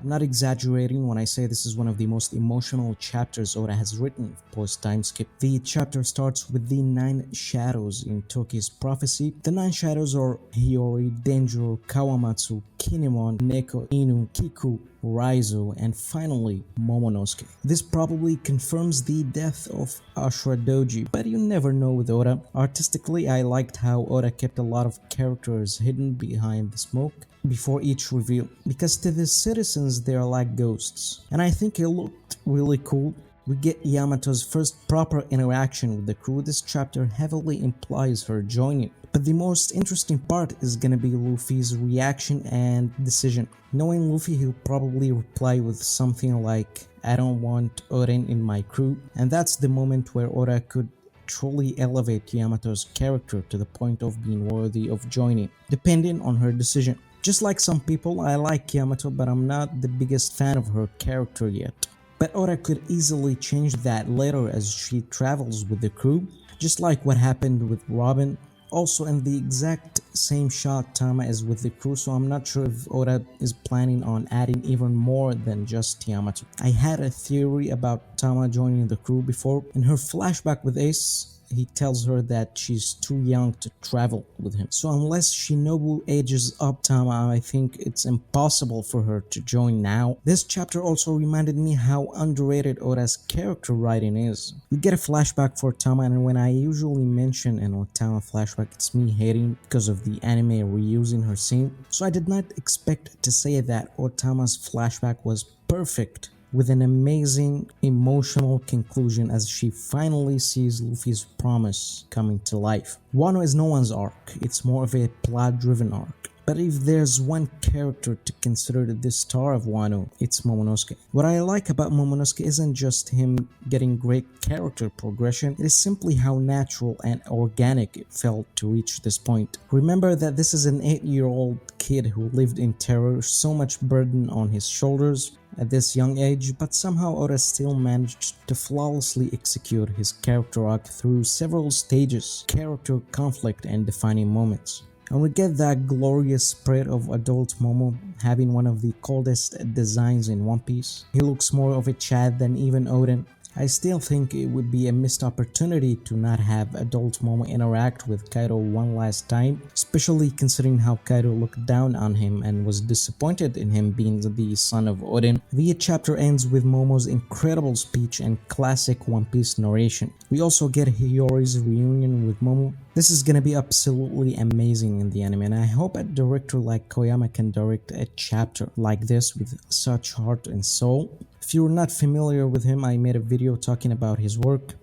I'm not exaggerating when I say this is one of the most emotional chapters Oda has written post-time skip. The chapter starts with the 9 shadows in Toki's prophecy. The 9 shadows are Hiyori, Denjiro, Kawamatsu, Kinemon, Neko, Inu, Kiku, Raizo, and finally Momonosuke. This probably confirms the death of Ashura Doji, but you never know with Oda. Artistically, I liked how Oda kept a lot of characters hidden behind the smoke before each reveal, because to the citizens they are like ghosts, and I think it looked really cool. We get Yamato's first proper interaction with the crew. This chapter heavily implies her joining, but the most interesting part is gonna be Luffy's reaction and decision. Knowing Luffy, he'll probably reply with something like, "I don't want Oden in my crew," and that's the moment where Oda could truly elevate Yamato's character to the point of being worthy of joining, depending on her decision. Just like some people, I like Yamato, but I'm not the biggest fan of her character yet. But Oda could easily change that later as she travels with the crew, just like what happened with Robin. Also in the exact same shot Tama is with the crew, so I'm not sure if Oda is planning on adding even more than just Yamato. I had a theory about Tama joining the crew before. In her flashback with Ace, he tells her that she's too young to travel with him. So unless Shinobu ages up Tama, I think it's impossible for her to join now. This chapter also reminded me how underrated Oda's character writing is. We get a flashback for Tama, and when I usually mention an Otama flashback, it's me hating because of the anime reusing her scene. So I did not expect to say that Otama's flashback was perfect, with an amazing emotional conclusion as she finally sees Luffy's promise coming to life. Wano is no one's arc, it's more of a plot-driven arc. But if there's one character to consider the star of Wano, it's Momonosuke. What I like about Momonosuke isn't just him getting great character progression, it is simply how natural and organic it felt to reach this point. Remember that this is an 8-year-old kid who lived in terror, so much burden on his shoulders at this young age, but somehow Oda still managed to flawlessly execute his character arc through several stages, character conflict, and defining moments. And we get that glorious spread of adult Momo having one of the coldest designs in One Piece. He looks more of a Chad than even Oden. I still think it would be a missed opportunity to not have adult Momo interact with Kaido one last time, especially considering how Kaido looked down on him and was disappointed in him being the son of Oden. The chapter ends with Momo's incredible speech and classic One Piece narration. We also get Hiyori'S reunion with Momo. This is gonna be absolutely amazing in the anime, and I hope a director like Koyama can direct a chapter like this with such heart and soul. If you're not familiar with him, I made a video talking about his work.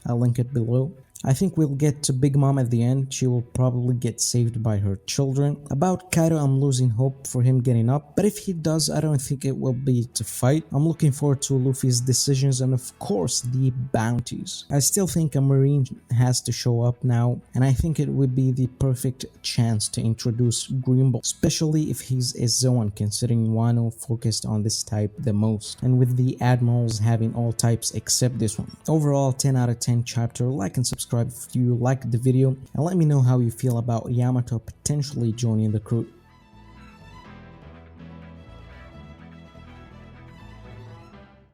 I'll link it below. I think we'll get to Big Mom at the end. She will probably get saved by her children. About Kaido, I'm losing hope for him getting up, but if he does, I don't think it will be to fight. I'm looking forward to Luffy's decisions and of course the bounties. I still think a Marine has to show up now, and I think it would be the perfect chance to introduce Green Bull, especially if he's a Zoan, considering Wano focused on this type the most, and with the admirals having all types except this one. Overall, 10 out of 10 chapter. Like and subscribe if you liked the video, and let me know how you feel about Yamato potentially joining the crew.